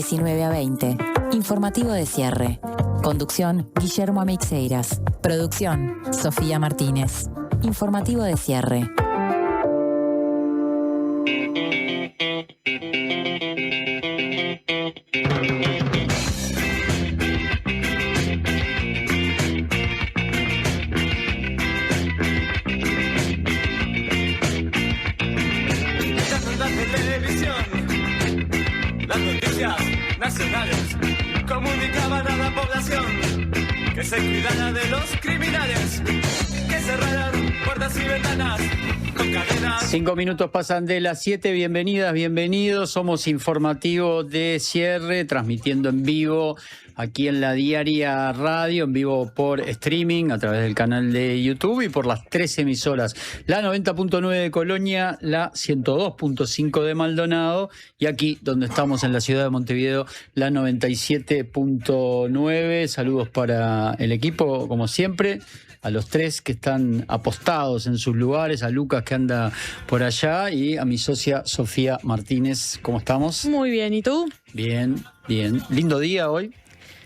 19 a 20. Informativo de cierre. Conducción, Guillermo Ameixeiras. Producción, Sofía Martínez. Informativo de cierre. Nacionales comunicaban a la población que se cuidara de los criminales, que cerraran puertas y ventanas con cadenas. 5 minutos pasan de las 7, bienvenidas, bienvenidos, somos Informativo de Cierre, transmitiendo en vivo aquí en La Diaria Radio, en vivo por streaming a través del canal de YouTube y por las 3 emisoras, la 90.9 de Colonia, la 102.5 de Maldonado y aquí donde estamos en la ciudad de Montevideo, la 97.9. Saludos para el equipo, como siempre, a los 3 que están apostados en sus lugares, a Lucas que anda por allá y a mi socia Sofía Martínez. ¿Cómo estamos? Muy bien, ¿y tú? Bien, bien. Lindo día hoy.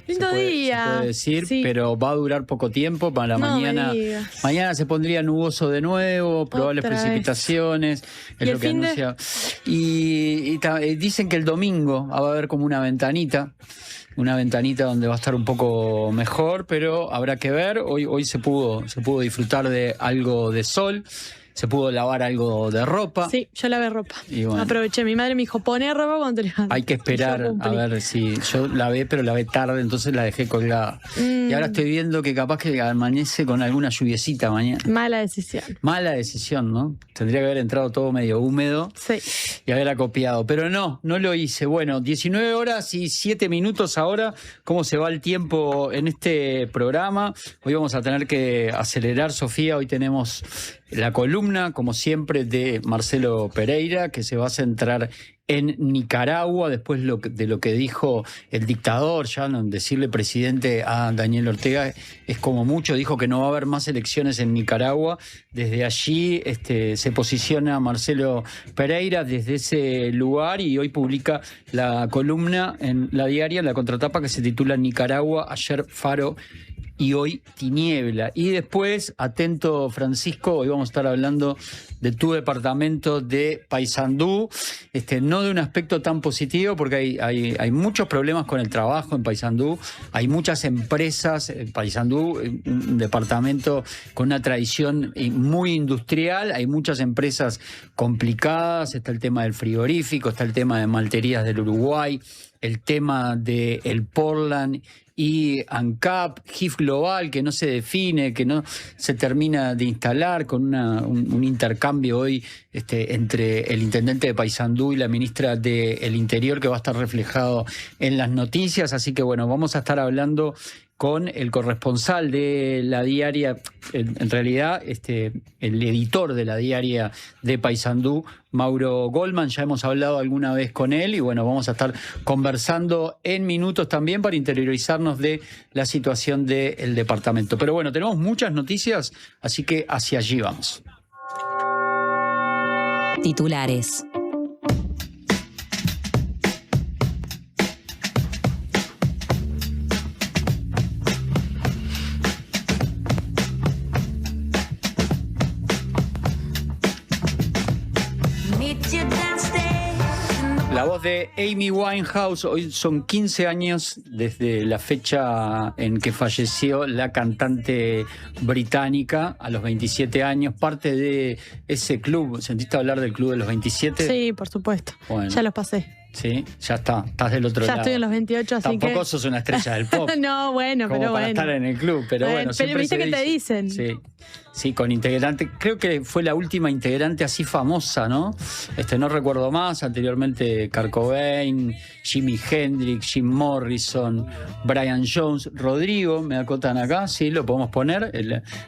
Lindo día. Se puede decir, sí. Pero va a durar poco tiempo. Para mañana. Mañana se pondría nuboso de nuevo, probables precipitaciones. Es lo que anuncia. Y dicen que el domingo va a haber como una ventanita donde va a estar un poco mejor, pero habrá que ver. Hoy se pudo disfrutar de algo de sol. Se pudo lavar algo de ropa. Sí, yo lavé ropa. Y bueno, aproveché. Mi madre me dijo, poné ropa cuando te levantes. hay que esperar a ver si... Yo lavé, pero lavé tarde, entonces la dejé colgada. Y ahora estoy viendo que capaz que amanece con alguna lluviecita mañana. Mala decisión. Mala decisión, ¿no? Tendría que haber entrado todo medio húmedo. Sí. Y haber acopiado. Pero no lo hice. Bueno, 19 horas y 7 minutos ahora. ¿Cómo se va el tiempo en este programa? Hoy vamos a tener que acelerar, Sofía. Hoy tenemos la columna, como siempre, de Marcelo Pereira, que se va a centrar en Nicaragua, después de lo que dijo el dictador, ya no decirle presidente a Daniel Ortega es como mucho, dijo que no va a haber más elecciones en Nicaragua. Desde allí se posiciona Marcelo Pereira desde ese lugar y hoy publica la columna en La Diaria, en la contratapa, que se titula Nicaragua, ayer faro y hoy tiniebla. Y después, atento Francisco, hoy vamos a estar hablando de tu departamento de Paysandú, no de un aspecto tan positivo, porque hay muchos problemas con el trabajo en Paysandú, hay muchas empresas, Paysandú, un departamento con una tradición muy industrial, hay muchas empresas complicadas, está el tema del frigorífico, está el tema de Malterías del Uruguay, el tema del Portland y ANCAP, GIF Global, que no se define, que no se termina de instalar, con un intercambio hoy entre el intendente de Paysandú y la ministra del Interior, que va a estar reflejado en las noticias. Así que bueno, vamos a estar hablando con el corresponsal de La Diaria, en realidad el editor de La Diaria de Paysandú, Mauro Goldman. Ya hemos hablado alguna vez con él y bueno, vamos a estar conversando en minutos también para interiorizarnos de la situación del departamento. Pero bueno, tenemos muchas noticias, así que hacia allí vamos. Titulares. La voz de Amy Winehouse. Hoy son 15 años desde la fecha en que falleció la cantante británica, a los 27 años, parte de ese club. ¿Sentiste hablar del club de los 27? Sí, por supuesto. Bueno, ya los pasé. Sí, ya estás del otro lado. Ya estoy en los 28, así que... Tampoco sos una estrella del pop. No, bueno, como pero para bueno. estar en el club, pero bueno. Pero viste que te dicen. Sí, con integrante. Creo que fue la última integrante así famosa, ¿no? No recuerdo más. Anteriormente Kurt Cobain, Jimi Hendrix, Jim Morrison, Brian Jones, Rodrigo, me acotan acá, sí, lo podemos poner.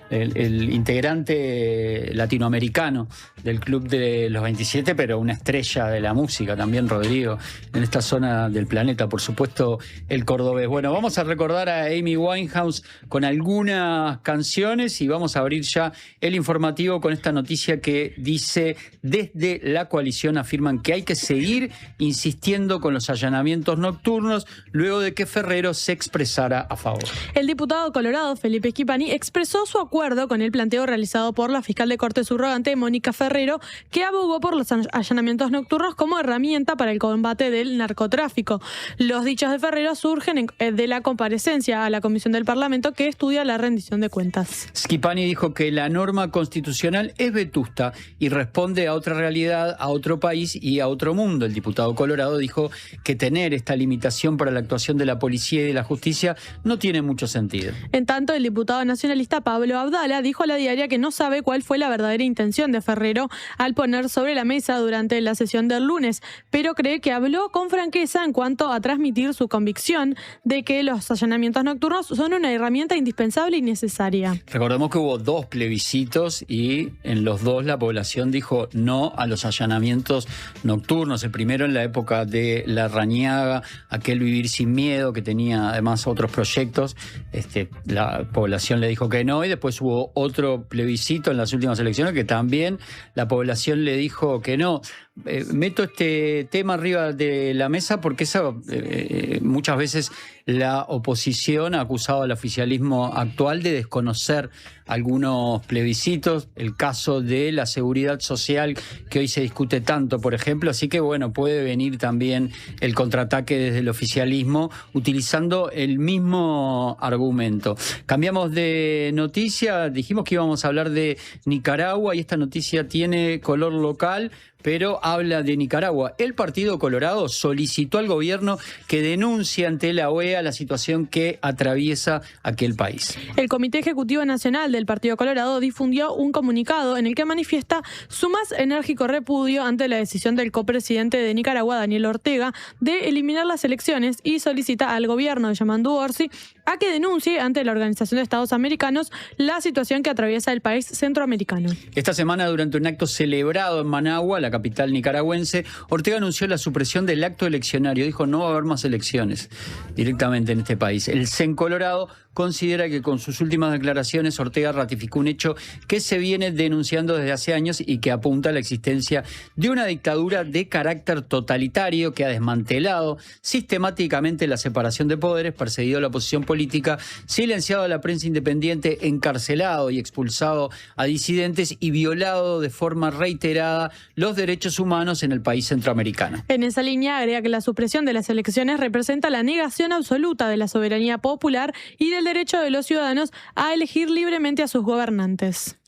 El integrante latinoamericano del club de los 27, pero una estrella de la música también, Rodrigo, en esta zona del planeta, por supuesto, el cordobés. Bueno, vamos a recordar a Amy Winehouse con algunas canciones y vamos a abrir ya ya el informativo con esta noticia que dice: desde la coalición afirman que hay que seguir insistiendo con los allanamientos nocturnos luego de que Ferrero se expresara a favor. El diputado colorado Felipe Schipani expresó su acuerdo con el planteo realizado por la fiscal de Corte subrogante Mónica Ferrero, que abogó por los allanamientos nocturnos como herramienta para el combate del narcotráfico. Los dichos de Ferrero surgen de la comparecencia a la Comisión del Parlamento que estudia la rendición de cuentas. Schipani dijo que la norma constitucional es vetusta y responde a otra realidad, a otro país y a otro mundo. El diputado colorado dijo que tener esta limitación para la actuación de la policía y de la justicia no tiene mucho sentido. En tanto, el diputado nacionalista Pablo Abdala dijo a La Diaria que no sabe cuál fue la verdadera intención de Ferrero al poner sobre la mesa durante la sesión del lunes, pero cree que habló con franqueza en cuanto a transmitir su convicción de que los allanamientos nocturnos son una herramienta indispensable y necesaria. Recordemos que hubo 2 plebiscitos y en los 2 la población dijo no a los allanamientos nocturnos. El primero en la época de Larrañaga, aquel Vivir sin Miedo, que tenía además otros proyectos. La población le dijo que no, y después hubo otro plebiscito en las últimas elecciones que también la población le dijo que no. Meto este tema arriba de la mesa porque muchas veces la oposición ha acusado al oficialismo actual de desconocer algunos plebiscitos, el caso de la seguridad social que hoy se discute tanto, por ejemplo, así que bueno, puede venir también el contraataque desde el oficialismo utilizando el mismo argumento. Cambiamos de noticia, dijimos que íbamos a hablar de Nicaragua y esta noticia tiene color local, pero habla de Nicaragua. El Partido Colorado solicitó al gobierno que denuncie ante la OEA la situación que atraviesa aquel país. El Comité Ejecutivo Nacional del Partido Colorado difundió un comunicado en el que manifiesta su más enérgico repudio ante la decisión del copresidente de Nicaragua, Daniel Ortega, de eliminar las elecciones y solicita al gobierno de Yamandu Orsi a que denuncie ante la Organización de Estados Americanos la situación que atraviesa el país centroamericano. Esta semana, durante un acto celebrado en Managua, la capital nicaragüense, Ortega anunció la supresión del acto eleccionario. Dijo no va a haber más elecciones directamente en este país. El CEN Colorado considera que con sus últimas declaraciones Ortega ratificó un hecho que se viene denunciando desde hace años y que apunta a la existencia de una dictadura de carácter totalitario que ha desmantelado sistemáticamente la separación de poderes, perseguido a la oposición política, silenciado a la prensa independiente, encarcelado y expulsado a disidentes y violado de forma reiterada los derechos humanos en el país centroamericano. En esa línea agrega que la supresión de las elecciones representa la negación absoluta de la soberanía popular y del derecho de los ciudadanos a elegir libremente a sus gobernantes.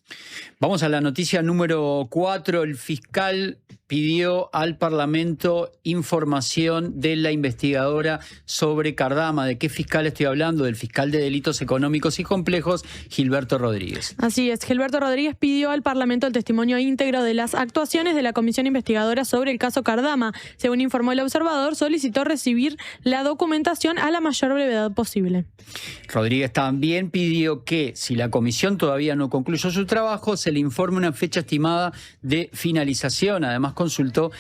Vamos a la noticia número 4. El fiscal pidió al Parlamento información de la investigadora sobre Cardama. ¿De qué fiscal estoy hablando? Del fiscal de delitos económicos y complejos, Gilberto Rodríguez. Así es, Gilberto Rodríguez pidió al Parlamento el testimonio íntegro de las actuaciones de la comisión investigadora sobre el caso Cardama. Según informó El Observador, solicitó recibir la documentación a la mayor brevedad posible. Rodríguez también pidió que, si la comisión todavía no concluyó su trabajo, se le informe una fecha estimada de finalización. Además, consultó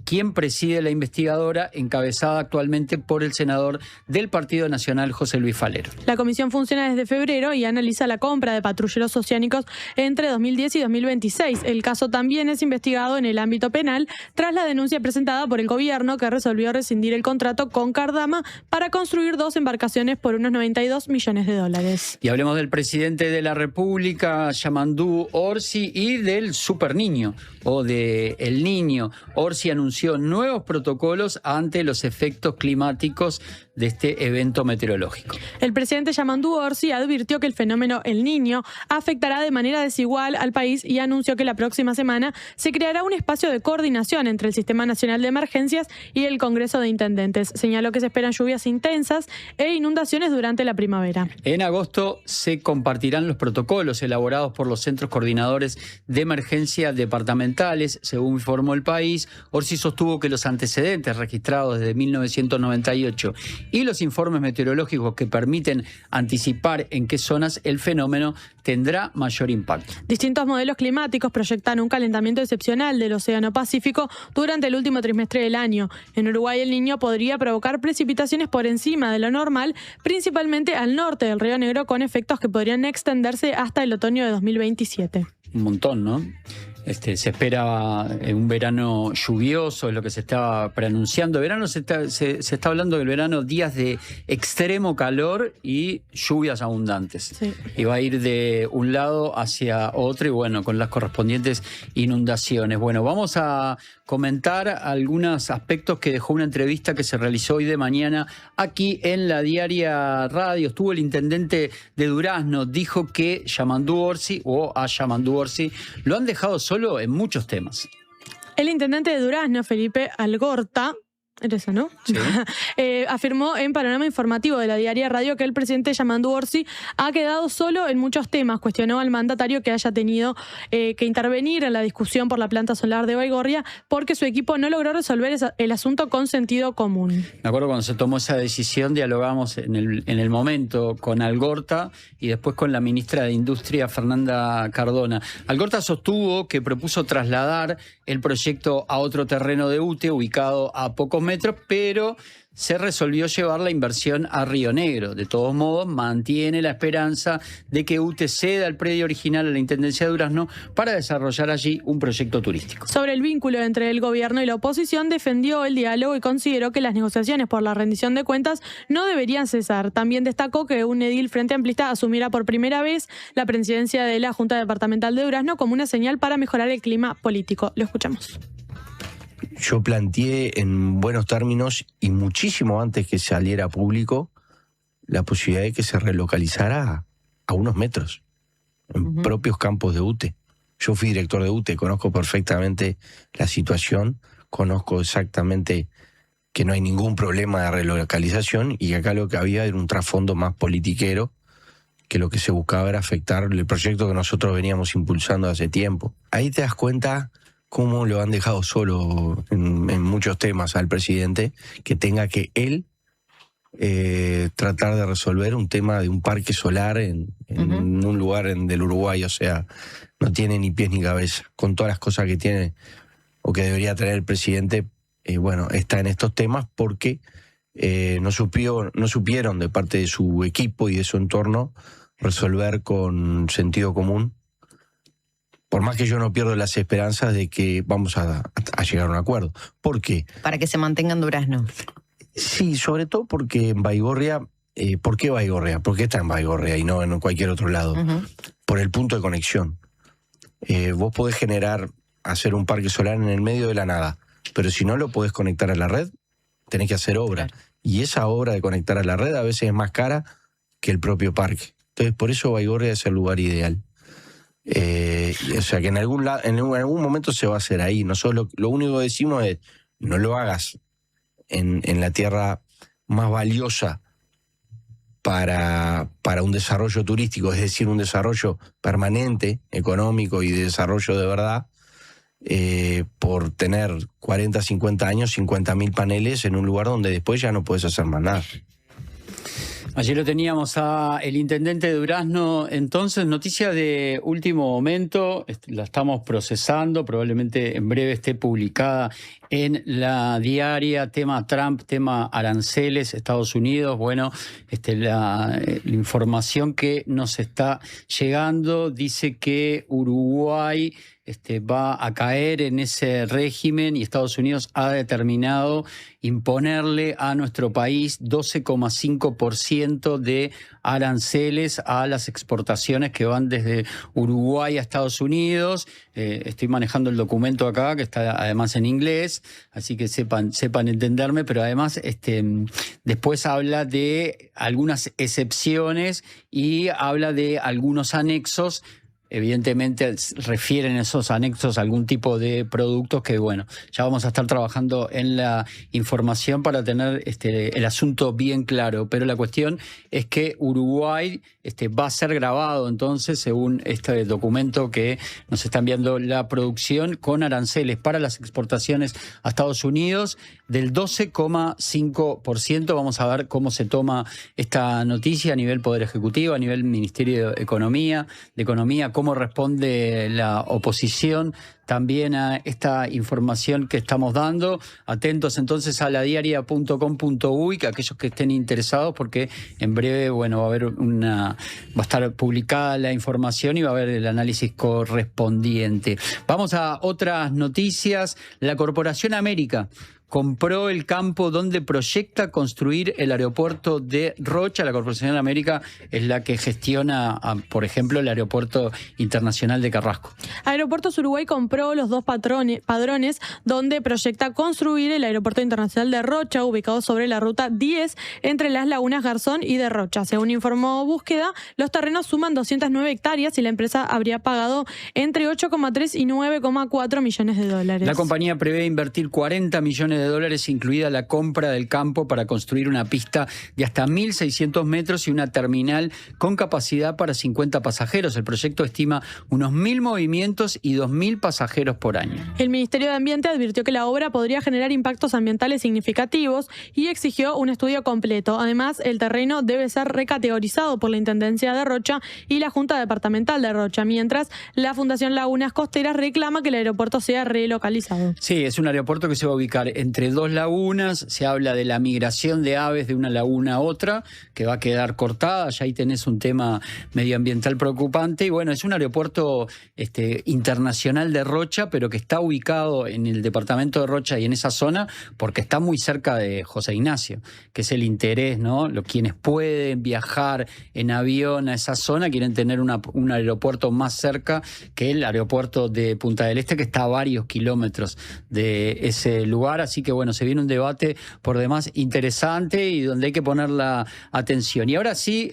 quién preside la investigadora, encabezada actualmente por el senador del Partido Nacional, José Luis Falero. La comisión funciona desde febrero y analiza la compra de patrulleros oceánicos entre 2010 y 2026. El caso también es investigado en el ámbito penal tras la denuncia presentada por el gobierno, que resolvió rescindir el contrato con Cardama para construir 2 embarcaciones por unos $92 millones. Y hablemos del presidente de la República, Yamandu Orsi, y del superniño o de El Niño. Orsi anunció nuevos protocolos ante los efectos climáticos de este evento meteorológico. El presidente Yamandu Orsi advirtió que el fenómeno El Niño afectará de manera desigual al país y anunció que la próxima semana se creará un espacio de coordinación entre el Sistema Nacional de Emergencias y el Congreso de Intendentes. Señaló que se esperan lluvias intensas e inundaciones durante la primavera. En agosto se compartirán los protocolos elaborados por los Centros Coordinadores de Emergencia Departamentales. Según informó El País, Orsi sostuvo que los antecedentes registrados desde 1998 y los informes meteorológicos que permiten anticipar en qué zonas el fenómeno tendrá mayor impacto. Distintos modelos climáticos proyectan un calentamiento excepcional del Océano Pacífico durante el último trimestre del año. En Uruguay, el Niño podría provocar precipitaciones por encima de lo normal, principalmente al norte del Río Negro, con efectos que podrían extenderse hasta el otoño de 2027. Un montón, ¿no? Se espera un verano lluvioso, es lo que se estaba preanunciando. Verano se está hablando del verano, días de extremo calor y lluvias abundantes. Sí. Y va a ir de un lado hacia otro y bueno, con las correspondientes inundaciones. Bueno, vamos a comentar algunos aspectos que dejó una entrevista que se realizó hoy de mañana aquí en la Diaria Radio. Estuvo el intendente de Durazno, dijo que Yamandú Orsi lo han dejado solo en muchos temas. El intendente de Durazno, Felipe Algorta, era eso, ¿no? Sí. Afirmó en Panorama Informativo de la Diaria Radio que el presidente Yamandú Orsi ha quedado solo en muchos temas. Cuestionó al mandatario que haya tenido que intervenir en la discusión por la planta solar de Baigorria porque su equipo no logró resolver el asunto con sentido común. Me acuerdo cuando se tomó esa decisión, dialogamos en el momento con Algorta y después con la ministra de Industria, Fernanda Cardona. Algorta sostuvo que propuso trasladar el proyecto a otro terreno de UTE ubicado a pocos metros, pero se resolvió llevar la inversión a Río Negro. De todos modos, mantiene la esperanza de que UTE ceda el predio original a la Intendencia de Durazno para desarrollar allí un proyecto turístico. Sobre el vínculo entre el gobierno y la oposición, defendió el diálogo y consideró que las negociaciones por la rendición de cuentas no deberían cesar. También destacó que un edil Frente Amplista asumirá por primera vez la presidencia de la Junta Departamental de Durazno como una señal para mejorar el clima político. Lo escuchamos. Yo planteé en buenos términos y muchísimo antes que saliera público la posibilidad de que se relocalizara a unos metros, en propios campos de UTE. Yo fui director de UTE, conozco perfectamente la situación, conozco exactamente que no hay ningún problema de relocalización y que acá lo que había era un trasfondo más politiquero, que lo que se buscaba era afectar el proyecto que nosotros veníamos impulsando hace tiempo. Ahí te das cuenta cómo lo han dejado solo en muchos temas al presidente, que tenga que él tratar de resolver un tema de un parque solar en un lugar del Uruguay. O sea, no tiene ni pies ni cabeza. Con todas las cosas que tiene o que debería tener el presidente, está en estos temas porque no supieron de parte de su equipo y de su entorno resolver con sentido común. Por más que yo no pierdo las esperanzas de que vamos a llegar a un acuerdo. ¿Por qué? Para que se mantenga en Durazno. Sí, sobre todo porque en Baigorria... ¿Por qué Baigorria? ¿Por qué está en Baigorria y no en cualquier otro lado? Por el punto de conexión. Vos podés hacer un parque solar en el medio de la nada, pero si no lo podés conectar a la red, tenés que hacer obra. Claro. Y esa obra de conectar a la red a veces es más cara que el propio parque. Entonces, por eso Baigorria es el lugar ideal. O sea que en algún momento se va a hacer ahí. Nosotros lo único que decimos es no lo hagas en la tierra más valiosa para un desarrollo turístico, es decir, un desarrollo permanente, económico y de desarrollo de verdad, por tener 40, 50 años, 50.000 paneles en un lugar donde después ya no puedes hacer más nada. Ayer lo teníamos el intendente de Durazno. Entonces, noticia de último momento, la estamos procesando, probablemente en breve esté publicada en la Diaria, tema Trump, tema aranceles, Estados Unidos. Bueno, la información que nos está llegando dice que Uruguay va a caer en ese régimen y Estados Unidos ha determinado imponerle a nuestro país 12,5% de aranceles a las exportaciones que van desde Uruguay a Estados Unidos. Estoy manejando el documento acá, que está además en inglés, así que sepan entenderme, pero además después habla de algunas excepciones y habla de algunos anexos evidentemente refieren esos anexos a algún tipo de productos que, bueno, ya vamos a estar trabajando en la información para tener el asunto bien claro. Pero la cuestión es que Uruguay va a ser grabado, entonces, según este documento que nos está enviando la producción, con aranceles para las exportaciones a Estados Unidos del 12,5%. Vamos a ver cómo se toma esta noticia a nivel Poder Ejecutivo, a nivel Ministerio de Economía, cómo responde la oposición también a esta información que estamos dando. Atentos entonces a ladiaria.com.uy, que aquellos que estén interesados, porque en breve, bueno, va a estar publicada la información y va a haber el análisis correspondiente. Vamos a otras noticias. La Corporación América compró el campo donde proyecta construir el aeropuerto de Rocha. La Corporación América es la que gestiona, por ejemplo, el aeropuerto internacional de Carrasco. Aeropuertos Uruguay compró los 2 padrones donde proyecta construir el aeropuerto internacional de Rocha, ubicado sobre la ruta 10 entre las lagunas Garzón y de Rocha. Según informó Búsqueda, los terrenos suman 209 hectáreas y la empresa habría pagado entre 8,3 y 9,4 millones de dólares. La compañía prevé invertir 40 millones de dólares, incluida la compra del campo, para construir una pista de hasta 1.600 metros y una terminal con capacidad para 50 pasajeros. El proyecto estima unos 1.000 movimientos y 2.000 pasajeros por año. El Ministerio de Ambiente advirtió que la obra podría generar impactos ambientales significativos y exigió un estudio completo. Además, el terreno debe ser recategorizado por la Intendencia de Rocha y la Junta Departamental de Rocha, mientras la Fundación Lagunas Costeras reclama que el aeropuerto sea relocalizado. Sí, es un aeropuerto que se va a ubicar entre 2 lagunas. Se habla de la migración de aves de una laguna a otra, que va a quedar cortada. Ya ahí tenés un tema medioambiental preocupante. Y bueno, es un aeropuerto internacional de Rocha, pero que está ubicado en el departamento de Rocha y en esa zona porque está muy cerca de José Ignacio, que es el interés, ¿no? Quienes pueden viajar en avión a esa zona quieren tener un aeropuerto más cerca que el aeropuerto de Punta del Este, que está a varios kilómetros de ese lugar. Así que bueno, se viene un debate por demás interesante y donde hay que poner la atención. Y ahora sí,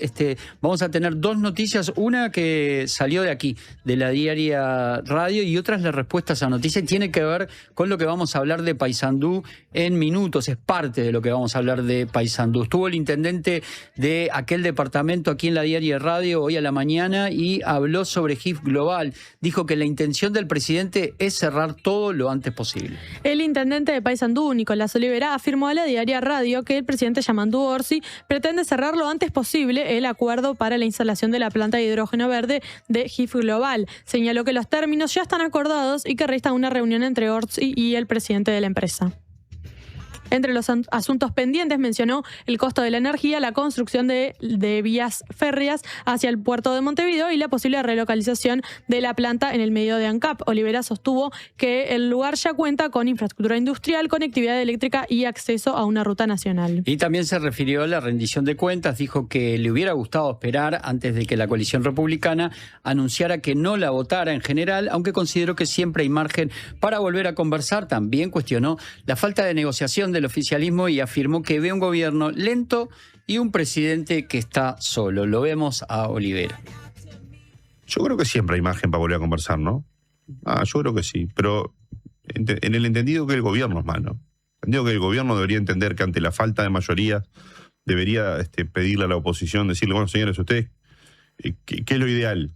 vamos a tener 2 noticias, una que salió de aquí, de la Diaria Radio, y otra es la respuesta a esa noticia, y tiene que ver con lo que vamos a hablar de Paysandú en minutos. Es parte de lo que vamos a hablar de Paysandú. Estuvo el intendente de aquel departamento aquí en la Diaria Radio hoy a la mañana y habló sobre GIF Global. Dijo que la intención del presidente es cerrar todo lo antes posible. El intendente de Paysandú, Nicolás Olivera, afirmó a la Diaria Radio que el presidente Yamandu Orsi pretende cerrar lo antes posible el acuerdo para la instalación de la planta de hidrógeno verde de GIF Global. Señaló que los términos ya están acordados y que resta una reunión entre Orsi y el presidente de la empresa. Entre los asuntos pendientes mencionó el costo de la energía, la construcción de vías férreas hacia el puerto de Montevideo y la posible relocalización de la planta en el medio de ANCAP. Olivera sostuvo que el lugar ya cuenta con infraestructura industrial, conectividad eléctrica y acceso a una ruta nacional. Y también se refirió a la rendición de cuentas. Dijo que le hubiera gustado esperar antes de que la coalición republicana anunciara que no la votara en general, aunque consideró que siempre hay margen para volver a conversar. También cuestionó la falta de negociación del oficialismo y afirmó que ve un gobierno lento y un presidente que está solo. Lo vemos a Olivera. Yo creo que siempre hay margen para volver a conversar, ¿no? Yo creo que sí, pero en el entendido que el gobierno es malo. Entendido que el gobierno debería entender que ante la falta de mayoría debería pedirle a la oposición, decirle, bueno, señores, ustedes, ¿qué es lo ideal?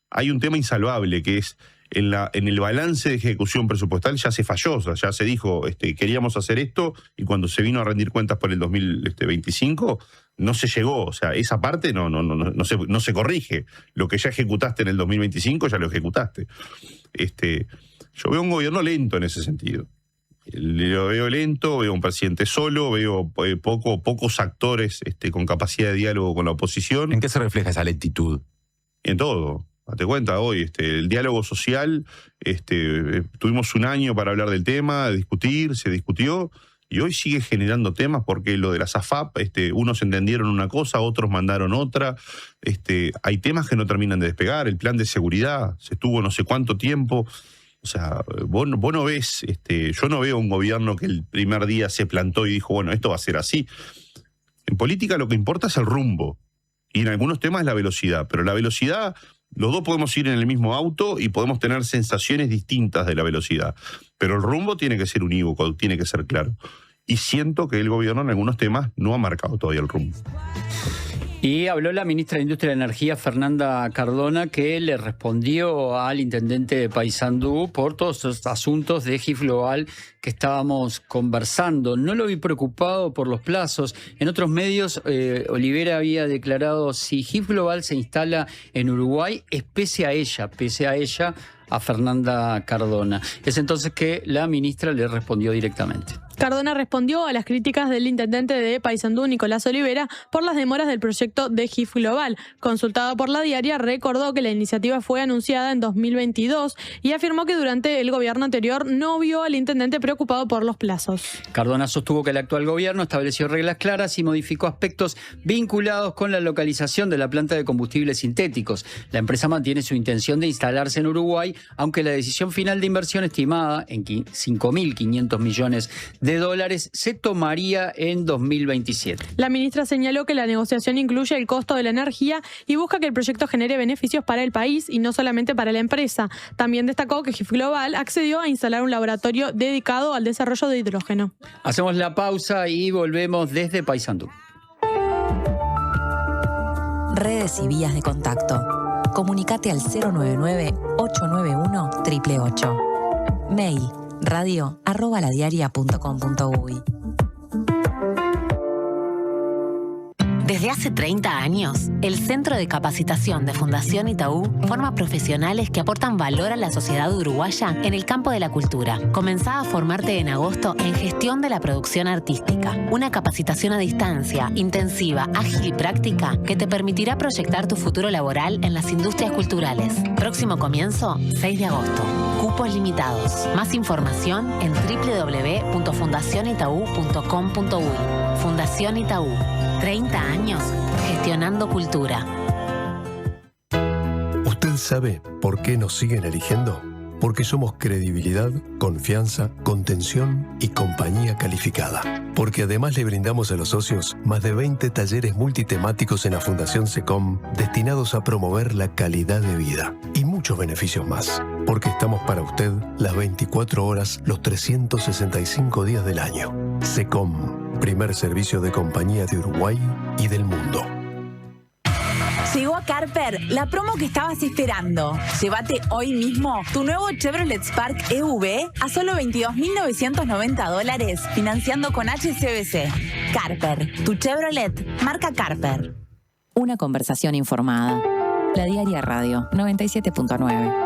Hay un tema insalvable que es en el balance de ejecución presupuestal ya se falló, o sea, ya se dijo, queríamos hacer esto, y cuando se vino a rendir cuentas por el 2025, no se llegó, o sea, esa parte no se corrige. Lo que ya ejecutaste en el 2025, ya lo ejecutaste. Yo veo un gobierno lento en ese sentido. Lo veo lento, veo un presidente solo, veo pocos actores con capacidad de diálogo con la oposición. ¿En qué se refleja esa lentitud? En todo. Date cuenta, hoy el diálogo social, tuvimos un año para hablar del tema, discutir, se discutió, y hoy sigue generando temas porque lo de las AFAP, unos entendieron una cosa, otros mandaron otra. Hay temas que no terminan de despegar, el plan de seguridad, se estuvo no sé cuánto tiempo. O sea, vos no ves, yo no veo un gobierno que el primer día se plantó y dijo, bueno, esto va a ser así. En política lo que importa es el rumbo, y en algunos temas la velocidad, pero la velocidad Los dos podemos ir en el mismo auto y podemos tener sensaciones distintas de la velocidad, pero el rumbo tiene que ser unívoco, tiene que ser claro. Y siento que el gobierno en algunos temas no ha marcado todavía el rumbo. Y habló la ministra de Industria y Energía, Fernanda Cardona, que le respondió al intendente de Paysandú por todos los asuntos de GIF Global que estábamos conversando. No lo vi preocupado por los plazos. En otros medios, Olivera había declarado, si GIF Global se instala en Uruguay, es pese a ella, a Fernanda Cardona. Es entonces que la ministra le respondió directamente. Cardona respondió a las críticas del intendente de Paysandú, Nicolás Olivera, por las demoras del proyecto de GIF Global. Consultado por La Diaria, recordó que la iniciativa fue anunciada en 2022 y afirmó que durante el gobierno anterior no vio al intendente preocupado por los plazos. Cardona sostuvo que el actual gobierno estableció reglas claras y modificó aspectos vinculados con la localización de la planta de combustibles sintéticos. La empresa mantiene su intención de instalarse en Uruguay, aunque la decisión final de inversión estimada en 5.500 millones de dólares se tomaría en 2027. La ministra señaló que la negociación incluye el costo de la energía y busca que el proyecto genere beneficios para el país y no solamente para la empresa. También destacó que GIF Global accedió a instalar un laboratorio dedicado al desarrollo de hidrógeno. Hacemos la pausa y volvemos desde Paysandú. Redes y vías de contacto. Comunicate al 099-891-888. Mail radio@ladiaria.com.uy. Desde hace 30 años, el Centro de Capacitación de Fundación Itaú forma profesionales que aportan valor a la sociedad uruguaya en el campo de la cultura. Comenzá a formarte en agosto en Gestión de la Producción Artística, una capacitación a distancia, intensiva, ágil y práctica que te permitirá proyectar tu futuro laboral en las industrias culturales. Próximo comienzo, 6 de agosto. Cupos limitados. Más información en www.fundacionitaú.com.uy. Fundación Itaú. 30 años gestionando cultura. ¿Usted sabe por qué nos siguen eligiendo? Porque somos credibilidad, confianza, contención y compañía calificada. Porque además le brindamos a los socios más de 20 talleres multitemáticos en la Fundación SECOM destinados a promover la calidad de vida y muchos beneficios más. Porque estamos para usted las 24 horas, los 365 días del año. SECOM, primer servicio de compañía de Uruguay y del mundo. Llegó a Carper la promo que estabas esperando. Llévate hoy mismo tu nuevo Chevrolet Spark EV a solo $22.990 financiando con HSBC. Carper, tu Chevrolet, marca Carper. Una conversación informada. La Diaria Radio 97.9.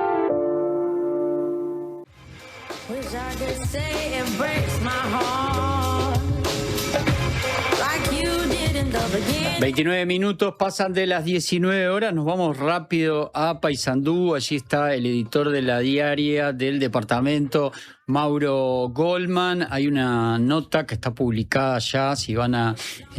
Wish I could say it breaks my heart like you did in the beginning. 29 minutos pasan de las 19 horas, nos vamos rápido a Paysandú. Allí está el editor de La Diaria del departamento, Mauro Goldman. Hay una nota que está publicada ya, si van a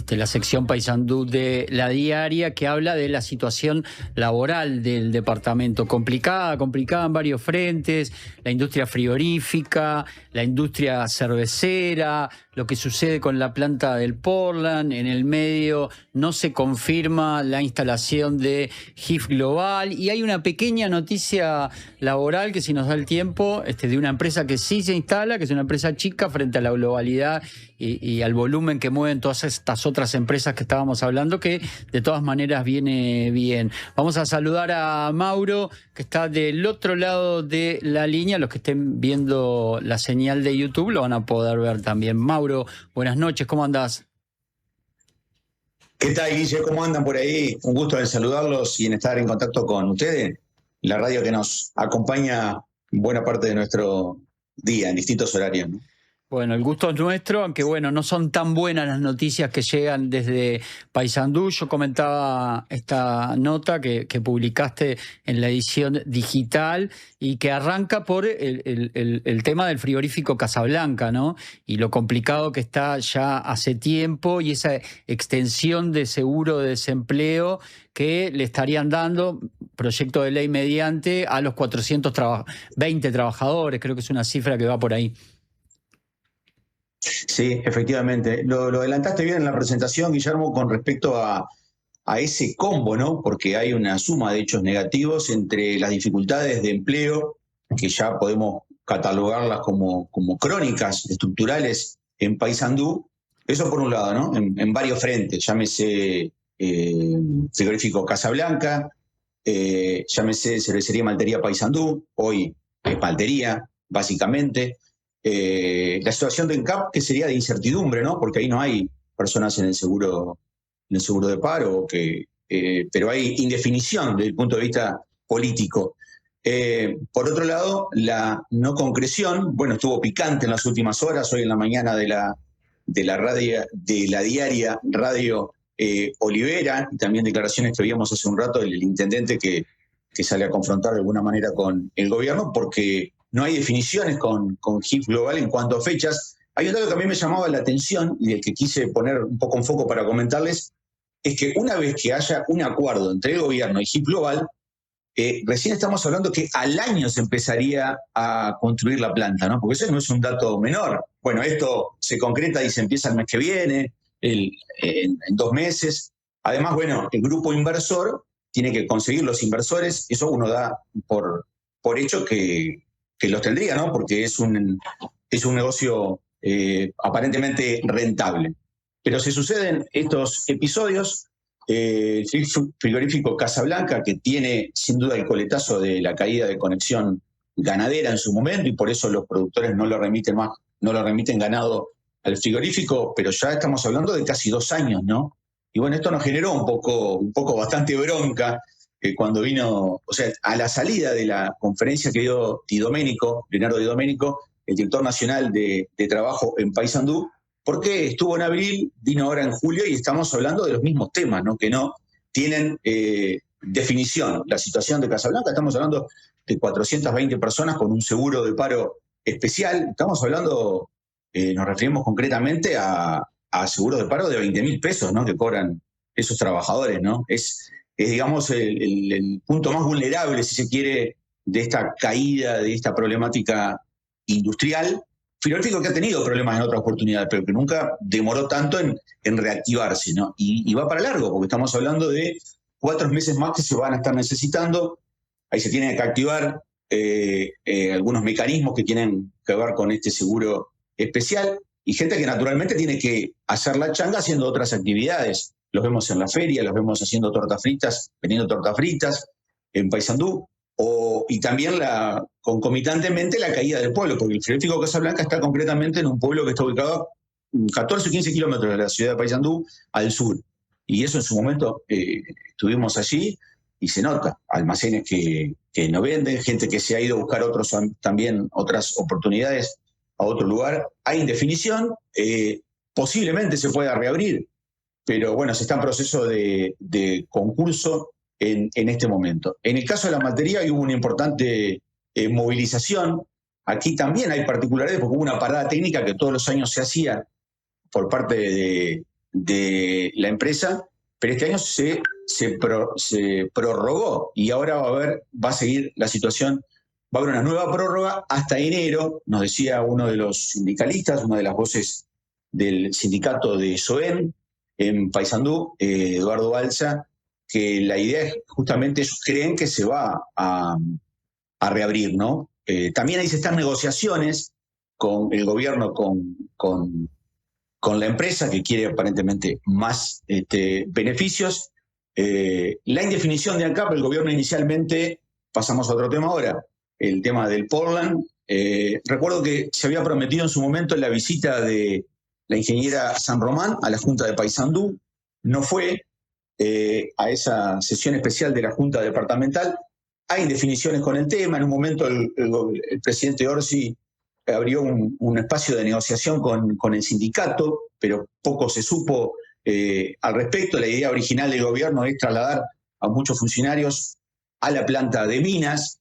la sección Paysandú de La Diaria, que habla de la situación laboral del departamento. Complicada en varios frentes, la industria frigorífica, la industria cervecera, lo que sucede con la planta del Portland. En el medio no se confirma la instalación de GIF Global y hay una pequeña noticia laboral que, si nos da el tiempo, de una empresa que sí se instala, que es una empresa chica frente a la globalidad y al volumen que mueven todas estas otras empresas que estábamos hablando, que de todas maneras viene bien. Vamos a saludar a Mauro, que está del otro lado de la línea. Los que estén viendo la señal de YouTube lo van a poder ver también. Mauro, buenas noches, ¿cómo andás? ¿Qué tal, Guille? ¿Cómo andan por ahí? Un gusto en saludarlos y en estar en contacto con ustedes. La radio que nos acompaña buena parte de nuestro día, en distintos horarios, ¿no? Bueno, el gusto es nuestro, aunque bueno, no son tan buenas las noticias que llegan desde Paysandú. Yo comentaba esta nota que publicaste en la edición digital y que arranca por el tema del frigorífico Casablanca, ¿no? Y lo complicado que está ya hace tiempo y esa extensión de seguro de desempleo que le estarían dando, proyecto de ley mediante, a los 420 trabajadores. Creo que es una cifra que va por ahí. Sí, efectivamente. Lo adelantaste bien en la presentación, Guillermo, con respecto a a ese combo, ¿no? Porque hay una suma de hechos negativos entre las dificultades de empleo, que ya podemos catalogarlas como crónicas estructurales en Paysandú. Eso por un lado, ¿no? En varios frentes, llámese frigorífico Casablanca, llámese cervecería Maltería Paysandú, hoy es Maltería, básicamente. La situación de ENCAP, que sería de incertidumbre, ¿no? Porque ahí no hay personas en el seguro de paro, pero hay indefinición desde el punto de vista político. Por otro lado, la no concreción, bueno, estuvo picante en las últimas horas, hoy en la mañana de la diaria Radio Olivera, y también declaraciones que veíamos hace un rato del intendente que sale a confrontar de alguna manera con el gobierno, porque no hay definiciones con HIF Global en cuanto a fechas. Hay un dato que a mí me llamaba la atención y del que quise poner un poco en foco para comentarles, es que una vez que haya un acuerdo entre el gobierno y HIF Global, recién estamos hablando que al año se empezaría a construir la planta, ¿no? Porque eso no es un dato menor. Bueno, esto se concreta y se empieza el mes que viene, en 2 meses. Además, bueno, el grupo inversor tiene que conseguir los inversores, eso uno da por hecho que los tendría, ¿no? Porque es un negocio aparentemente rentable. Pero se suceden estos episodios. Frigorífico Casablanca, que tiene sin duda el coletazo de la caída de conexión ganadera en su momento, y por eso los productores no lo remiten ganado al frigorífico, pero ya estamos hablando de casi 2 años, ¿no? Y bueno, esto nos generó un poco bastante bronca cuando vino, o sea, a la salida de la conferencia que dio Leonardo Di Domenico, el director nacional de trabajo en Paysandú, porque estuvo en abril, vino ahora en julio y estamos hablando de los mismos temas, ¿no? Que no tienen definición. La situación de Casablanca, estamos hablando de 420 personas con un seguro de paro especial. Estamos hablando, nos referimos concretamente a seguros de paro de 20.000 pesos, ¿no? Que cobran esos trabajadores, ¿no? Es digamos, el punto más vulnerable, si se quiere, de esta caída, de esta problemática industrial. Frigorífico que ha tenido problemas en otras oportunidades, pero que nunca demoró tanto en reactivarse, ¿no? Y va para largo, porque estamos hablando de 4 meses más que se van a estar necesitando. Ahí se tienen que activar algunos mecanismos que tienen que ver con este seguro especial, y gente que naturalmente tiene que hacer la changa haciendo otras actividades. Los vemos en la feria, los vemos haciendo tortas fritas, vendiendo tortas fritas en Paysandú, y también concomitantemente la caída del pueblo, porque el frigorífico Casablanca está concretamente en un pueblo que está ubicado 14 o 15 kilómetros de la ciudad de Paysandú al sur. Y eso en su momento estuvimos allí y se nota. Almacenes que no venden, gente que se ha ido a buscar también otras oportunidades a otro lugar. Hay indefinición, posiblemente se pueda reabrir, pero bueno, se está en proceso de concurso en este momento. En el caso de la maltería hubo una importante movilización. Aquí también hay particularidades porque hubo una parada técnica que todos los años se hacía por parte de la empresa, pero este año se prorrogó y ahora va a seguir la situación. Va a haber una nueva prórroga hasta enero, nos decía uno de los sindicalistas, una de las voces del sindicato de SOEN en Paysandú, Eduardo Balsa, que la idea es justamente, ellos creen que se va a reabrir, ¿no? También ahí se están negociaciones con el gobierno, con la empresa que quiere aparentemente más beneficios. La indefinición de ANCAP, el gobierno inicialmente, pasamos a otro tema ahora, el tema del Portland. Recuerdo que se había prometido en su momento la visita de la ingeniera San Román a la Junta de Paysandú, no fue a esa sesión especial de la Junta Departamental. Hay indefiniciones con el tema. En un momento el presidente Orsi abrió un espacio de negociación con el sindicato, pero poco se supo al respecto. La idea original del gobierno es trasladar a muchos funcionarios a la planta de Minas,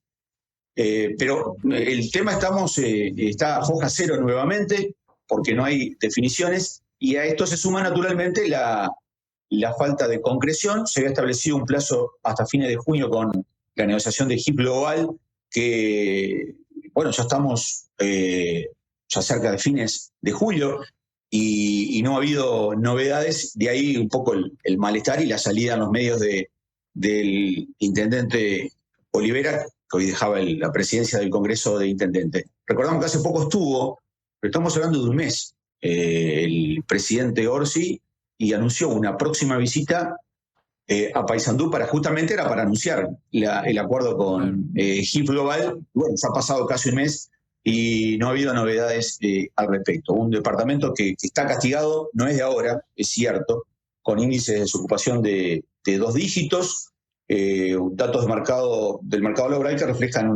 pero el tema está a foja cero nuevamente, porque no hay definiciones, y a esto se suma naturalmente la falta de concreción. Se había establecido un plazo hasta fines de junio con la negociación de HIP Global, que, bueno, ya estamos ya cerca de fines de julio. y no ha habido novedades. De ahí un poco el malestar y la salida en los medios del intendente Olivera, que hoy dejaba la presidencia del Congreso de Intendentes. Recordamos que hace poco estuvo, pero estamos hablando de un mes, el presidente Orsi, y anunció una próxima visita a Paysandú justamente era para anunciar el acuerdo con HIP Global. Bueno, ya ha pasado casi un mes y no ha habido novedades al respecto. Un departamento que está castigado, no es de ahora, es cierto, con índices de desocupación de 2 dígitos, datos del mercado laboral que reflejan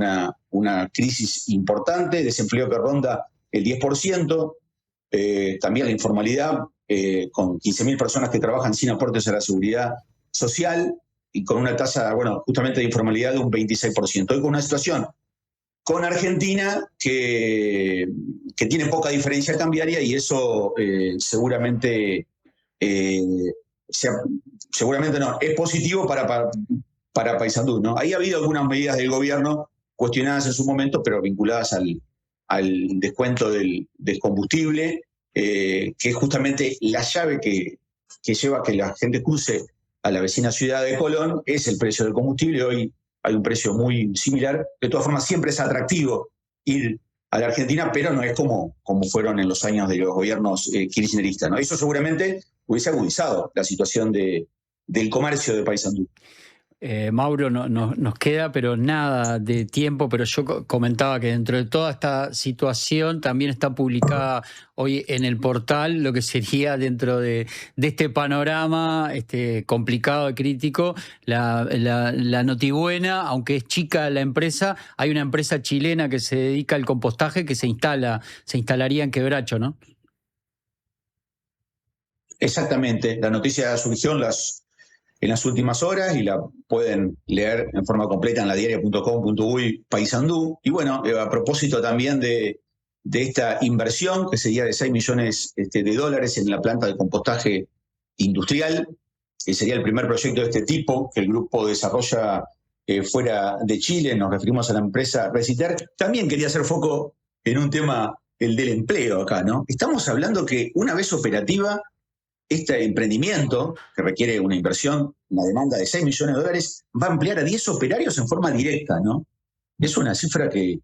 una crisis importante, desempleo que ronda el 10%, también la informalidad, con 15.000 personas que trabajan sin aportes a la seguridad social y con una tasa, justamente de informalidad de un 26%. Hoy con una situación con Argentina que tiene poca diferencia cambiaria y eso seguramente no, es positivo para Paysandú, ¿no? Ahí ha habido algunas medidas del gobierno cuestionadas en su momento, pero vinculadas al descuento del combustible, que es justamente la llave que lleva a que la gente cruce a la vecina ciudad de Colón, es el precio del combustible. Hoy hay un precio muy similar. De todas formas, siempre es atractivo ir a la Argentina, pero no es como fueron en los años de los gobiernos kirchneristas, ¿no? Eso seguramente hubiese agudizado la situación del comercio de Paysandú. Mauro, nos queda pero nada de tiempo, pero yo comentaba que dentro de toda esta situación también está publicada hoy en el portal lo que sería dentro de este panorama complicado y crítico, la notibuena, aunque es chica la empresa, hay una empresa chilena que se dedica al compostaje que se instalaría en Quebracho, ¿no? Exactamente, la noticia surgió en las últimas horas y la pueden leer en forma completa en ladiaria.com.uy Paysandú. Y bueno, a propósito también de esta inversión que sería de $6 millones de dólares en la planta de compostaje industrial, que sería el primer proyecto de este tipo que el grupo desarrolla fuera de Chile. Nos referimos a la empresa Reciter. También quería hacer foco en un tema, el del empleo acá, ¿no? Estamos hablando que una vez operativa, este emprendimiento, que requiere una inversión, una demanda de $6 millones de dólares, va a emplear a 10 operarios en forma directa, ¿no? Es una cifra que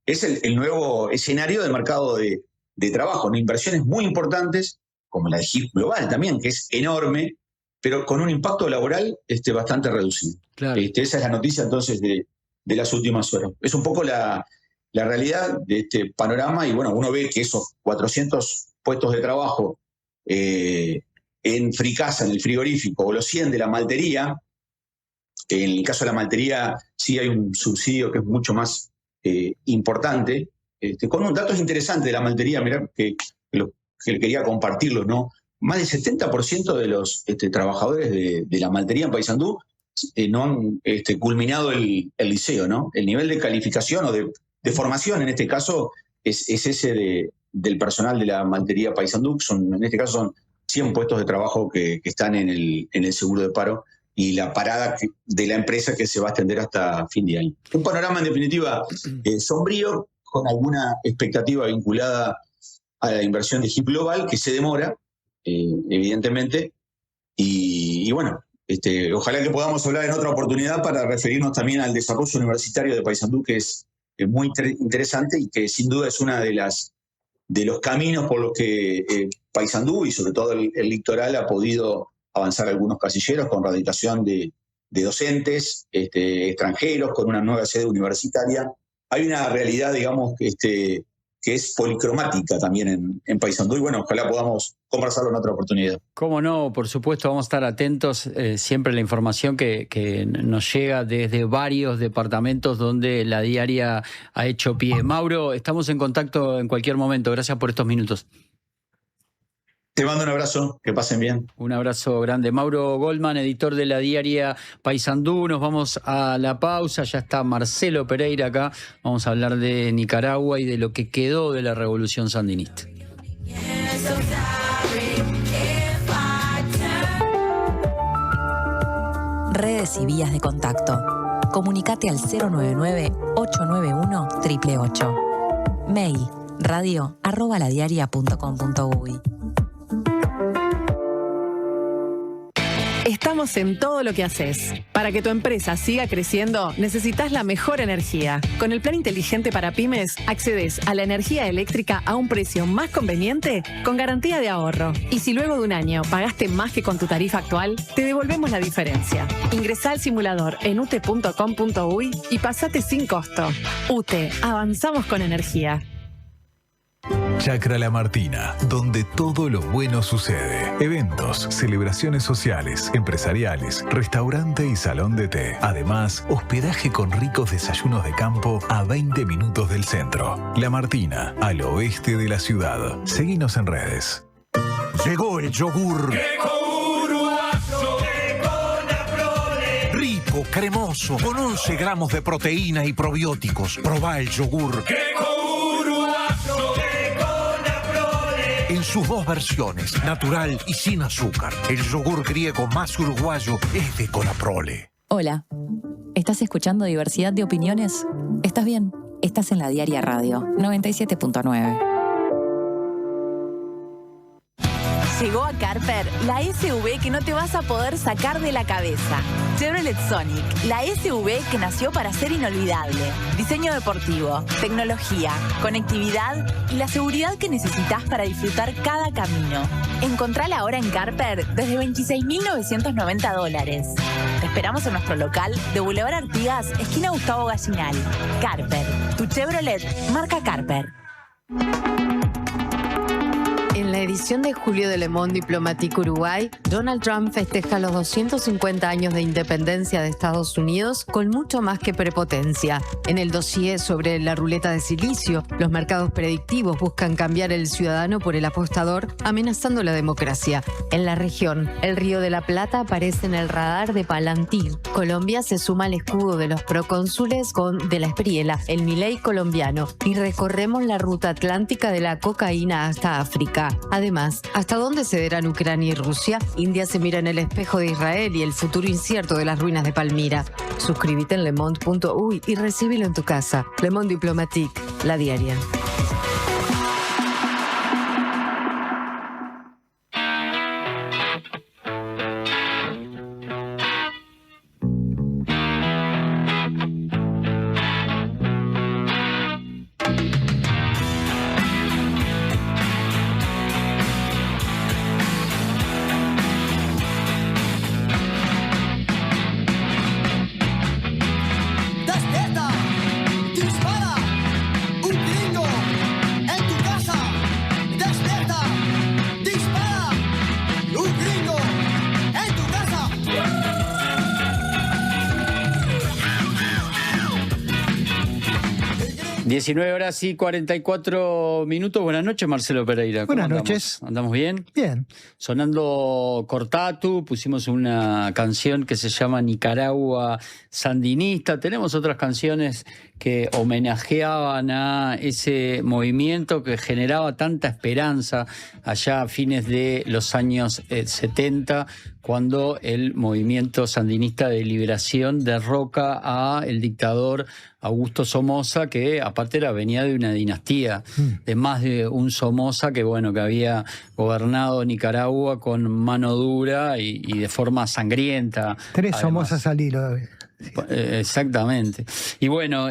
es el nuevo escenario del mercado de trabajo, ¿no? Inversiones muy importantes, como la de HIP Global también, que es enorme, pero con un impacto laboral bastante reducido. Claro. Esa es la noticia entonces de las últimas horas. Es un poco la realidad de este panorama y bueno, uno ve que esos 400 puestos de trabajo en Fricasa, en el frigorífico, o los 100 de la maltería. En el caso de la maltería sí hay un subsidio que es mucho más importante, con un dato interesante de la maltería, mirá, que quería compartirlo, ¿no? Más del 70% de los trabajadores de la maltería en Paysandú no han culminado el liceo, ¿no? El nivel de calificación o de formación, en este caso, es ese del personal de la maltería Paysandú. En este caso son 100 puestos de trabajo que están en el seguro de paro y la parada de la empresa que se va a extender hasta fin de año. Un panorama en definitiva sombrío, con alguna expectativa vinculada a la inversión de HIP Global, que se demora, evidentemente, y bueno, ojalá que podamos hablar en otra oportunidad para referirnos también al desarrollo universitario de Paysandú, que es muy interesante y que sin duda es una de los caminos por los que Paysandú y sobre todo el litoral ha podido avanzar algunos casilleros con radicación de docentes extranjeros, con una nueva sede universitaria. Hay una realidad, digamos, que es policromática también en Paysandú y bueno, ojalá podamos conversarlo en otra oportunidad. Cómo no, por supuesto, vamos a estar atentos siempre a la información que nos llega desde varios departamentos donde la diaria ha hecho pie. Mauro, estamos en contacto en cualquier momento. Gracias por estos minutos. Te mando un abrazo, que pasen bien. Un abrazo grande. Mauro Goldman, editor de la diaria Paysandú. Nos vamos a la pausa. Ya está Marcelo Pereira acá. Vamos a hablar de Nicaragua y de lo que quedó de la revolución sandinista. Redes y vías de contacto. Comunicate al 099-891-888. Mail radio@ladiaria.com.uy. Estamos en todo lo que haces. Para que tu empresa siga creciendo, necesitas la mejor energía. Con el plan inteligente para pymes, accedes a la energía eléctrica a un precio más conveniente con garantía de ahorro. Y si luego de un año pagaste más que con tu tarifa actual, te devolvemos la diferencia. Ingresá al simulador en ute.com.uy y pasate sin costo. UTE, avanzamos con energía. Chacra La Martina, donde todo lo bueno sucede. Eventos, celebraciones sociales, empresariales, restaurante y salón de té. Además, hospedaje con ricos desayunos de campo a 20 minutos del centro. La Martina, al oeste de la ciudad. Seguinos en redes. Llegó el yogur. Rico, cremoso, con 11 gramos de proteína y probióticos. Probá el yogur. En sus dos versiones, natural y sin azúcar. El yogur griego más uruguayo es de Conaprole. Hola, ¿estás escuchando Diversidad de Opiniones? ¿Estás bien? Estás en La Diaria Radio 97.9. Llegó a Carper la SUV que no te vas a poder sacar de la cabeza. Chevrolet Sonic, la SUV que nació para ser inolvidable. Diseño deportivo, tecnología, conectividad y la seguridad que necesitas para disfrutar cada camino. Encontrala ahora en Carper desde $26.990. Te esperamos en nuestro local de Boulevard Artigas, esquina Gustavo Gallinal. Carper, tu Chevrolet marca Carper. En la edición de julio de Le Monde Diplomatique Uruguay, Donald Trump festeja los 250 años de independencia de Estados Unidos con mucho más que prepotencia. En el dossier sobre la ruleta de silicio, los mercados predictivos buscan cambiar el ciudadano por el apostador, amenazando la democracia. En la región, el Río de la Plata aparece en el radar de Palantir. Colombia se suma al escudo de los procónsules con De la Espriella, el Milei colombiano, y recorremos la ruta atlántica de la cocaína hasta África. Además, ¿hasta dónde cederán Ucrania y Rusia? India se mira en el espejo de Israel y el futuro incierto de las ruinas de Palmira. Suscríbete en lemond.uy y recíbelo en tu casa. Le Monde Diplomatique, La Diaria. horas y 44 minutos. Buenas noches, Marcelo Pereira. Buenas noches. ¿Andamos bien? Bien. Sonando Cortatu, pusimos una canción que se llama Nicaragua Sandinista. Tenemos otras canciones que homenajeaban a ese movimiento que generaba tanta esperanza allá a fines de los años 70, cuando el movimiento sandinista de liberación derroca a el dictador Augusto Somoza, que aparte venía de una dinastía de más de un Somoza que bueno, que había gobernado Nicaragua con mano dura y de forma sangrienta. 3 Somozas al hilo. Exactamente. Y bueno,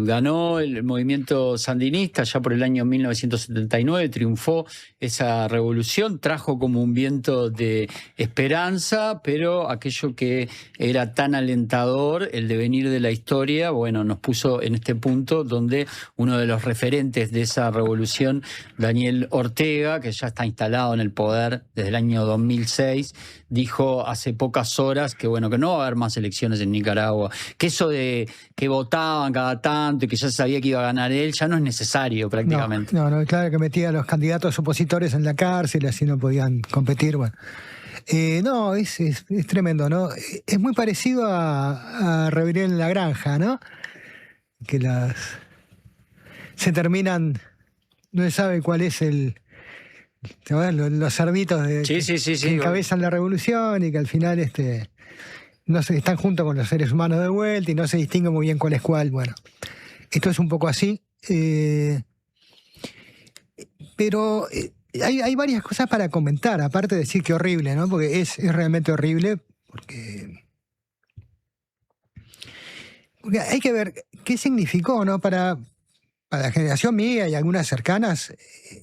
ganó el movimiento sandinista ya por el año 1979, triunfó esa revolución, trajo como un viento de esperanza, pero aquello que era tan alentador, el devenir de la historia, bueno, nos puso en este punto donde uno de los referentes de esa revolución, Daniel Ortega, que ya está instalado en el poder desde el año 2006, dijo hace pocas horas que bueno, que no va a haber más elecciones en Nicaragua, que eso de que votaban cada tanto y que ya se sabía que iba a ganar él, ya no es necesario prácticamente. No, claro que metía a los candidatos opositores en la cárcel, así no podían competir, bueno. No, es tremendo, ¿no? Es muy parecido a Rebelión en la Granja, ¿no? Que se terminan, no se sabe cuál es los cerditos que encabezan la revolución y que al final no están junto con los seres humanos de vuelta y no se distingue muy bien cuál es cuál. Bueno, esto es un poco así. Pero hay varias cosas para comentar, aparte de decir que horrible, ¿no? Porque es realmente horrible, porque hay que ver qué significó, ¿no? Para la generación mía y algunas cercanas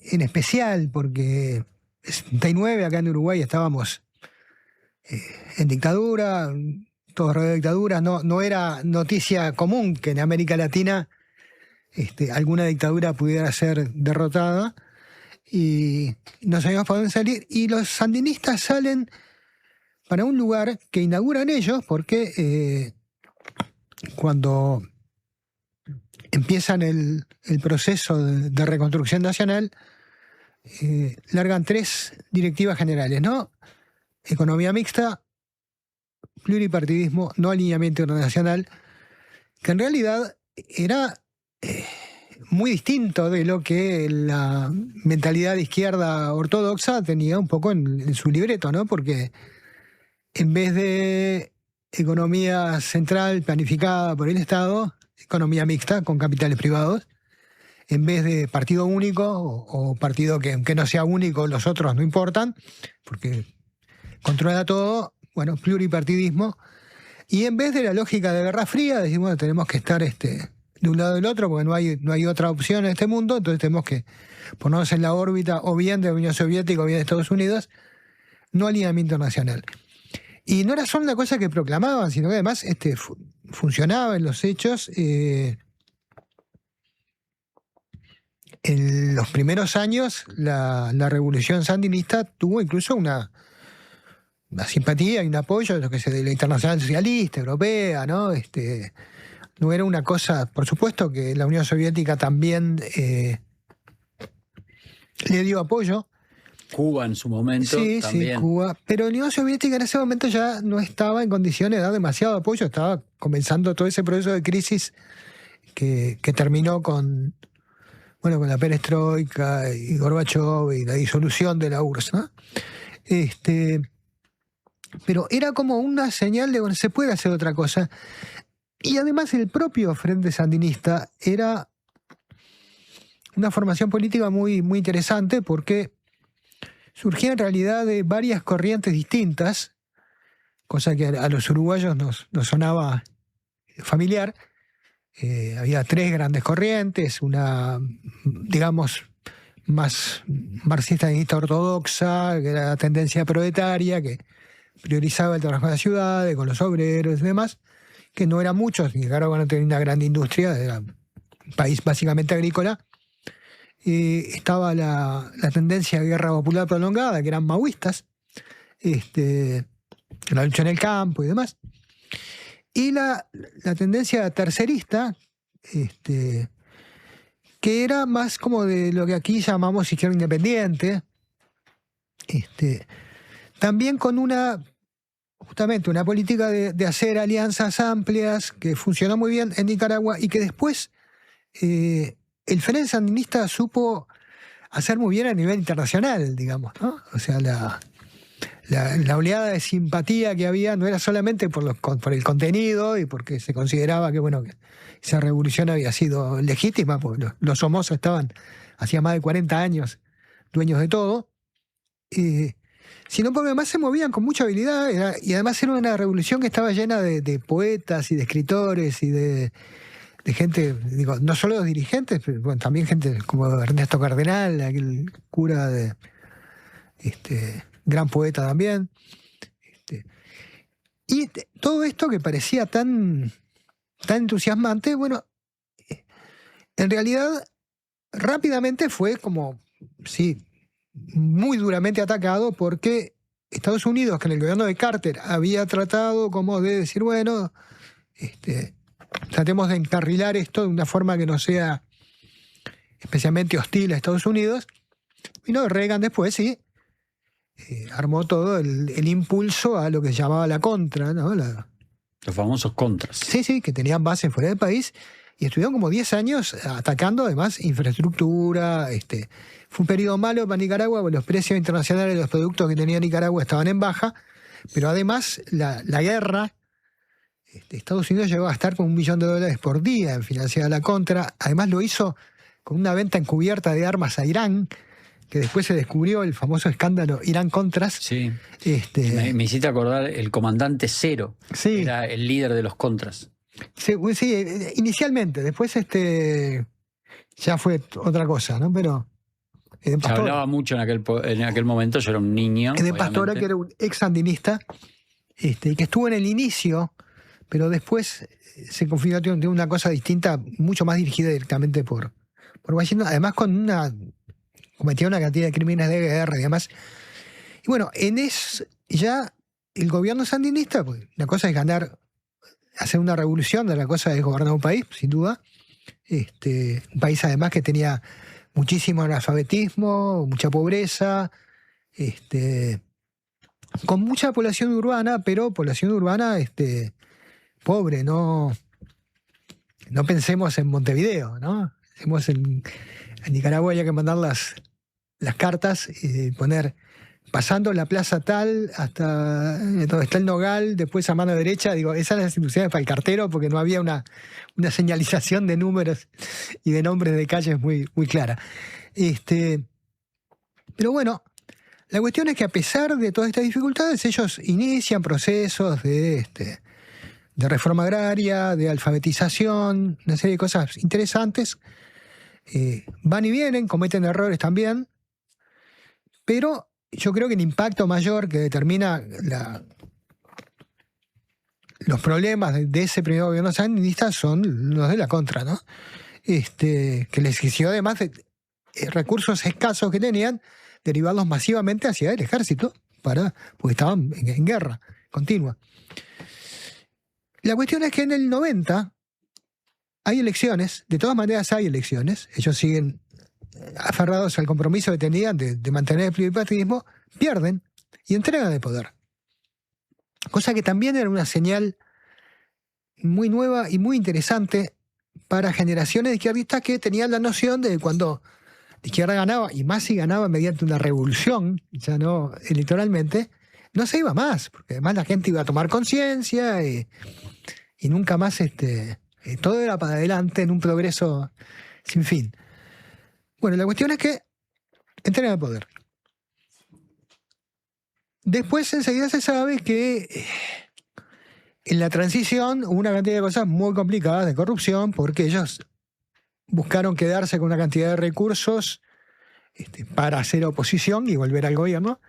en especial, porque en 79 acá en Uruguay estábamos en dictadura, todos rodeados de dictadura, no era noticia común que en América Latina alguna dictadura pudiera ser derrotada, y no sabíamos para dónde salir, y los sandinistas salen para un lugar que inauguran ellos, porque cuando empiezan el proceso de reconstrucción nacional, largan 3 directivas generales, ¿no? Economía mixta, pluripartidismo, no alineamiento internacional, que en realidad era muy distinto de lo que la mentalidad de izquierda ortodoxa tenía un poco en su libreto, ¿no? Porque en vez de economía central planificada por el Estado, economía mixta con capitales privados, en vez de partido único o partido que aunque no sea único, los otros no importan, porque controla todo, bueno, pluripartidismo. Y en vez de la lógica de Guerra Fría, decimos, bueno, tenemos que estar de un lado del otro, porque no hay otra opción en este mundo, entonces tenemos que ponernos en la órbita o bien de la Unión Soviética o bien de Estados Unidos, no alineamiento nacional. Y no era solo una cosa que proclamaban, sino que además funcionaba en los hechos. En los primeros años, la revolución sandinista tuvo incluso una simpatía y un apoyo de lo que de la Internacional Socialista Europea, ¿no? No era una cosa, por supuesto que la Unión Soviética también le dio apoyo. Cuba en su momento sí, también. Sí, Cuba. Pero la Unión Soviética en ese momento ya no estaba en condiciones de dar demasiado apoyo, estaba comenzando todo ese proceso de crisis que terminó con la perestroika y Gorbachov y la disolución de la URSS, ¿no? Pero era como una señal de, bueno, se puede hacer otra cosa. Y además el propio Frente Sandinista era una formación política muy, muy interesante, porque surgía en realidad de varias corrientes distintas, cosa que a los uruguayos nos sonaba familiar. Había 3 grandes corrientes, una, digamos, más marxista-leninista ortodoxa, que era la tendencia proletaria, que priorizaba el trabajo en las ciudades, con los obreros y demás, que no eran muchos, Nicaragua no tenía una gran industria, era un país básicamente agrícola. Estaba la tendencia de guerra popular prolongada, que eran maoístas, la lucha en el campo y demás. Y la tendencia tercerista, que era más como de lo que aquí llamamos izquierda independiente, también con justamente una política de hacer alianzas amplias que funcionó muy bien en Nicaragua y que después el Frente Sandinista supo hacer muy bien a nivel internacional, digamos, ¿no? O sea, la oleada de simpatía que había no era solamente por el contenido y porque se consideraba que, bueno, que esa revolución había sido legítima, porque los Somozas estaban hacía más de 40 años dueños de todo, sino porque además se movían con mucha habilidad, y además era una revolución que estaba llena de poetas y de escritores y de gente, digo, no solo los dirigentes, pero bueno, también gente como Ernesto Cardenal, aquel cura gran poeta también. Y todo esto que parecía tan entusiasmante, bueno, en realidad rápidamente fue como, sí, muy duramente atacado, porque Estados Unidos, que en el gobierno de Carter había tratado como de decir, bueno, tratemos de encarrilar esto de una forma que no sea especialmente hostil a Estados Unidos. Vino Reagan después, sí, armó todo el impulso a lo que se llamaba la contra, ¿no? Los famosos contras. Sí, que tenían base fuera del país, y estuvieron como 10 años atacando además infraestructura. Fue un periodo malo para Nicaragua, porque los precios internacionales de los productos que tenía Nicaragua estaban en baja, pero además la guerra, Estados Unidos llegó a gastar con $1 millón por día en financiar la contra. Además lo hizo con una venta encubierta de armas a Irán, que después se descubrió el famoso escándalo Irán-Contras. Sí. Me hiciste acordar, el comandante Cero era el líder de los Contras. Sí, inicialmente, después ya fue otra cosa, ¿no? Pero se hablaba mucho en aquel momento, yo era un niño. De Pastora, que era un ex sandinista, y que estuvo en el inicio, pero después se configuró de una cosa distinta, mucho más dirigida directamente por Washington, además cometió una cantidad de crímenes de guerra y demás. Y bueno, ya el gobierno sandinista, pues la cosa es hacer una revolución, la cosa es gobernar un país, sin duda. Un país además que tenía muchísimo analfabetismo, mucha pobreza, con mucha población urbana, pero población urbana pobre, no pensemos en Montevideo, ¿no? Pensemos en Nicaragua, hay que mandar las cartas y poner, pasando la plaza tal hasta donde está el Nogal, después a mano derecha, esas eran las instrucciones para el cartero, porque no había una señalización de números y de nombres de calles muy, muy clara. Pero bueno, la cuestión es que a pesar de todas estas dificultades, ellos inician procesos de reforma agraria, de alfabetización, una serie de cosas interesantes. Van y vienen, cometen errores también, pero yo creo que el impacto mayor que determina los problemas de ese primer gobierno sandinista son los de la contra, ¿no? Que les exigió, además de recursos escasos que tenían, derivarlos masivamente hacia el ejército, porque estaban en guerra continua. La cuestión es que en el 90 hay elecciones, de todas maneras hay elecciones, ellos siguen aferrados al compromiso que tenían de mantener el pluripartidismo, pierden y entregan el poder. Cosa que también era una señal muy nueva y muy interesante para generaciones de izquierdistas que tenían la noción de que cuando la izquierda ganaba, y más si ganaba mediante una revolución, ya no electoralmente, no se iba más, porque además la gente iba a tomar conciencia y nunca más todo era para adelante en un progreso sin fin. Bueno, la cuestión es que entregan el poder. Después enseguida se sabe que en la transición hubo una cantidad de cosas muy complicadas de corrupción, porque ellos buscaron quedarse con una cantidad de recursos para hacer oposición y volver al gobierno.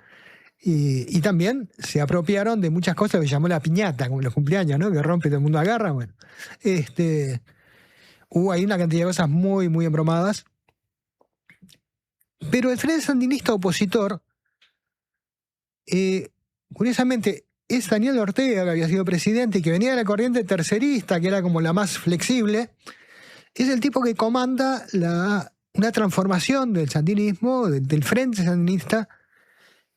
Y también se apropiaron de muchas cosas que se llamó la piñata, como los cumpleaños, ¿no? Que rompe, todo el mundo agarra. Bueno, hubo ahí una cantidad de cosas muy, muy embromadas. Pero el Frente Sandinista opositor, curiosamente, es Daniel Ortega, que había sido presidente y que venía de la corriente tercerista, que era como la más flexible. Es el tipo que comanda una transformación del sandinismo, del Frente Sandinista,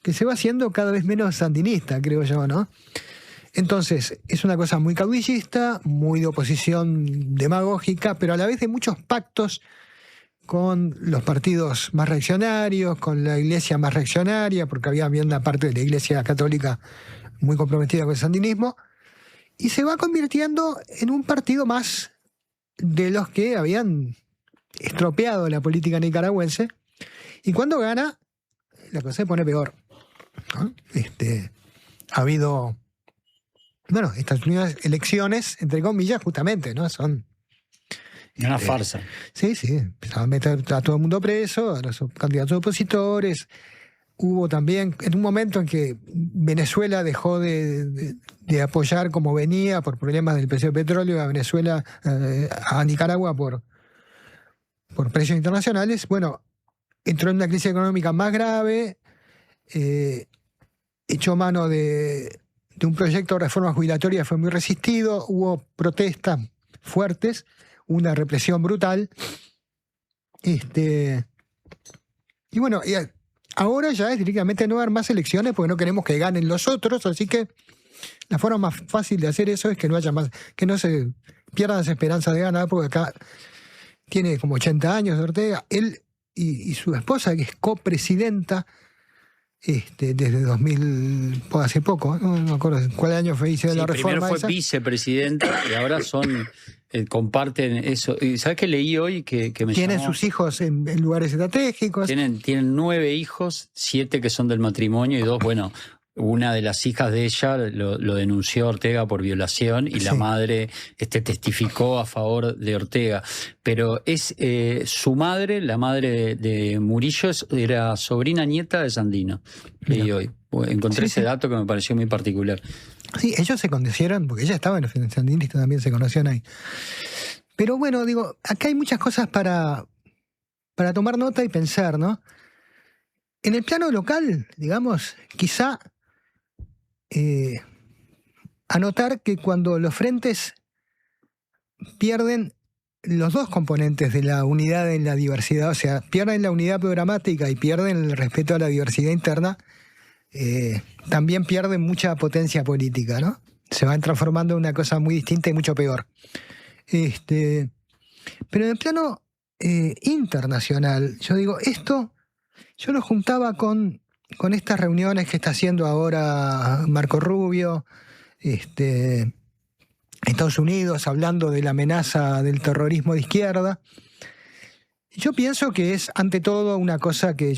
que se va haciendo cada vez menos sandinista, creo yo, ¿no? Entonces, es una cosa muy caudillista, muy de oposición demagógica, pero a la vez de muchos pactos con los partidos más reaccionarios, con la iglesia más reaccionaria, porque había una parte de la iglesia católica muy comprometida con el sandinismo, y se va convirtiendo en un partido más de los que habían estropeado la política nicaragüense, y cuando gana, la cosa se pone peor, ¿no? Ha habido, estas primeras elecciones, entre comillas, justamente, ¿no? Son una farsa. Sí, empezaban a meter a todo el mundo preso, a los candidatos opositores. Hubo también, en un momento en que Venezuela dejó de apoyar como venía por problemas del precio del petróleo a Venezuela, a Nicaragua por precios internacionales, entró en una crisis económica más grave, echó mano de un proyecto de reforma jubilatoria, fue muy resistido, hubo protestas fuertes, una represión brutal. Y ahora ya es directamente no dar más elecciones porque no queremos que ganen los otros, así que la forma más fácil de hacer eso es que no haya más, que no se pierdan las esperanzas de ganar, porque acá tiene como 80 años Ortega, él y su esposa, que es copresidenta desde 2000, hace poco, no me acuerdo cuál año hizo la reforma. Primero fue esa. vicepresidenta y ahora son comparten eso. ¿Y sabes qué leí hoy que me Tienen llamó? sus hijos en lugares estratégicos. Tienen 9 hijos, 7 que son del matrimonio y 2, bueno, una de las hijas de ella lo denunció a Ortega por violación y la madre testificó a favor de Ortega. Pero es su madre, la madre de Murillo, era sobrina nieta de Sandino. Leí hoy. Encontré ese dato que me pareció muy particular. Sí, ellos se conocieron, porque ella estaba en los sandinistas, también se conocieron ahí. Pero bueno, digo, acá hay muchas cosas para tomar nota y pensar, ¿no? En el plano local, digamos, quizá anotar que cuando los frentes pierden los dos componentes de la unidad en la diversidad, o sea, pierden la unidad programática y pierden el respeto a la diversidad interna, también pierden mucha potencia política, ¿no? Se van transformando en una cosa muy distinta y mucho peor. Pero en el plano internacional, yo digo, esto yo lo juntaba con estas reuniones que está haciendo ahora Marco Rubio, Estados Unidos, hablando de la amenaza del terrorismo de izquierda. Yo pienso que es ante todo una cosa que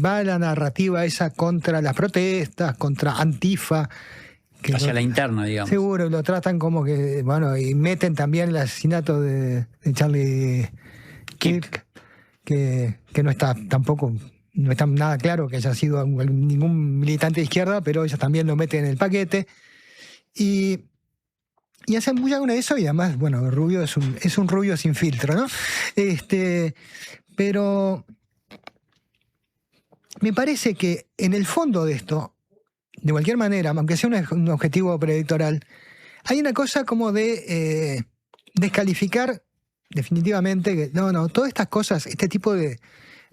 va la narrativa esa contra las protestas, contra Antifa. Hacia la interna, digamos. Seguro, lo tratan como que, bueno, y meten también el asesinato de Charlie Kirk, que no está tampoco, no está nada claro que haya sido ningún militante de izquierda, pero ellos también lo meten en el paquete. Y hacen mucha con eso, y además, bueno, Rubio es un rubio sin filtro, ¿no? Pero me parece que en el fondo de esto, de cualquier manera, aunque sea un objetivo preelectoral, hay una cosa como de descalificar definitivamente que no, todas estas cosas, este tipo de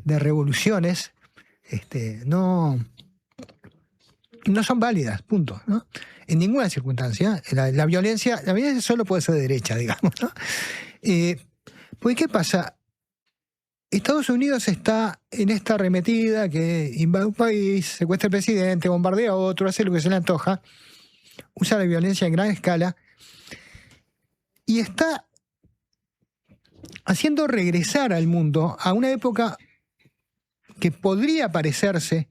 revoluciones, no son válidas, punto, ¿no? En ninguna circunstancia. La violencia solo puede ser de derecha, digamos, ¿no? Pues, ¿qué pasa? Estados Unidos está en esta arremetida que invade un país, secuestra al presidente, bombardea a otro, hace lo que se le antoja, usa la violencia en gran escala y está haciendo regresar al mundo a una época que podría parecerse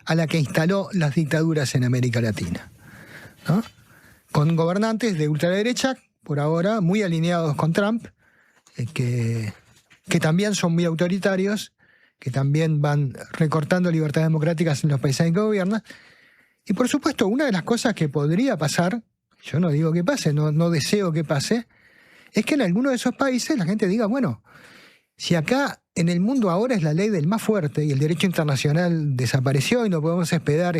a la que instaló las dictaduras en América Latina, ¿no? Con gobernantes de ultraderecha, por ahora muy alineados con Trump, que también son muy autoritarios, que también van recortando libertades democráticas en los países en que gobiernan. Y por supuesto, una de las cosas que podría pasar, yo no digo que pase, no deseo que pase, es que en alguno de esos países la gente diga, bueno, si acá en el mundo ahora es la ley del más fuerte y el derecho internacional desapareció y no podemos esperar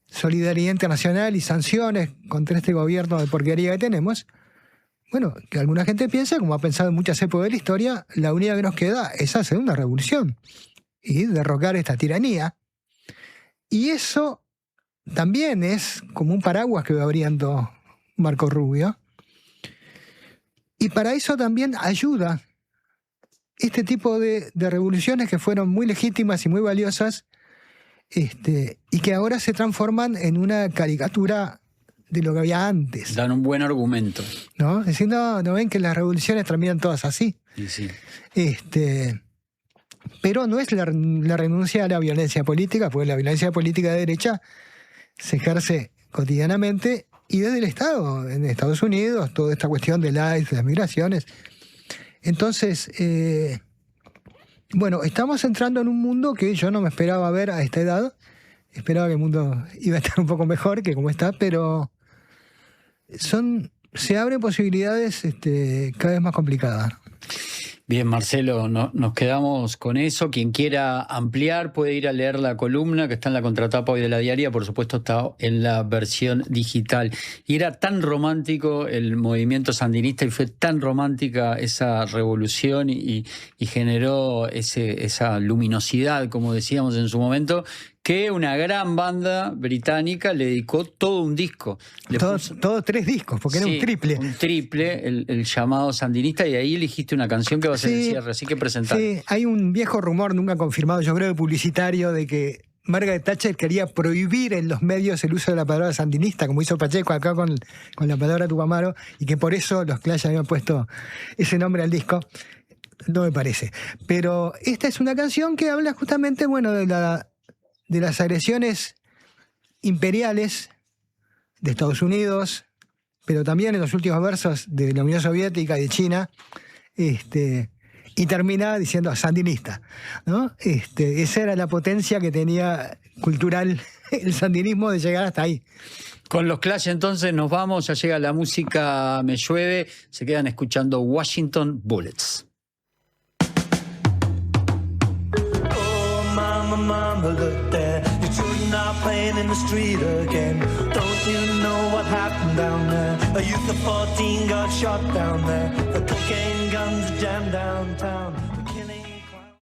solidaridad internacional y sanciones contra este gobierno de porquería que tenemos, bueno, que alguna gente piensa, como ha pensado en muchas épocas de la historia, la única que nos queda es hacer una revolución y derrocar esta tiranía. Y eso también es como un paraguas que va abriendo Marco Rubio. Y para eso también ayuda este tipo de revoluciones que fueron muy legítimas y muy valiosas, y que ahora se transforman en una caricatura de lo que había antes. Dan un buen argumento. ¿No? Es decir, no ven que las revoluciones terminan todas así. Sí. Pero no es la renuncia a la violencia política, porque la violencia política de derecha se ejerce cotidianamente y desde el Estado, en Estados Unidos, toda esta cuestión de las migraciones. Entonces, bueno, estamos entrando en un mundo que yo no me esperaba ver a esta edad. Esperaba que el mundo iba a estar un poco mejor que como está, pero se abren posibilidades cada vez más complicadas. Bien, Marcelo, nos quedamos con eso. Quien quiera ampliar puede ir a leer la columna que está en la contratapa hoy de La Diaria. Por supuesto, está en la versión digital. Y era tan romántico el movimiento sandinista y fue tan romántica esa revolución y generó esa luminosidad, como decíamos en su momento, que una gran banda británica le dedicó todo un disco. Todos 3 discos, porque era un triple. Un triple, el llamado sandinista, y ahí elegiste una canción que va a ser el cierre, así que presentá. Sí, hay un viejo rumor, nunca confirmado, yo creo, publicitario, de que Margaret Thatcher quería prohibir en los medios el uso de la palabra sandinista, como hizo Pacheco acá con la palabra Tupamaro, y que por eso los Clash habían puesto ese nombre al disco. No me parece. Pero esta es una canción que habla justamente, bueno, de las agresiones imperiales de Estados Unidos, pero también en los últimos versos de la Unión Soviética y de China, y termina diciendo sandinista, ¿no? Esa era la potencia que tenía cultural el sandinismo de llegar hasta ahí. Con los Clash entonces nos vamos, ya llega la música Me Llueve, se quedan escuchando Washington Bullets. Mama, look there. Your children are playing in the street again. Don't you know what happened down there? A youth of 14 got shot down there. The cocaine guns jammed downtown.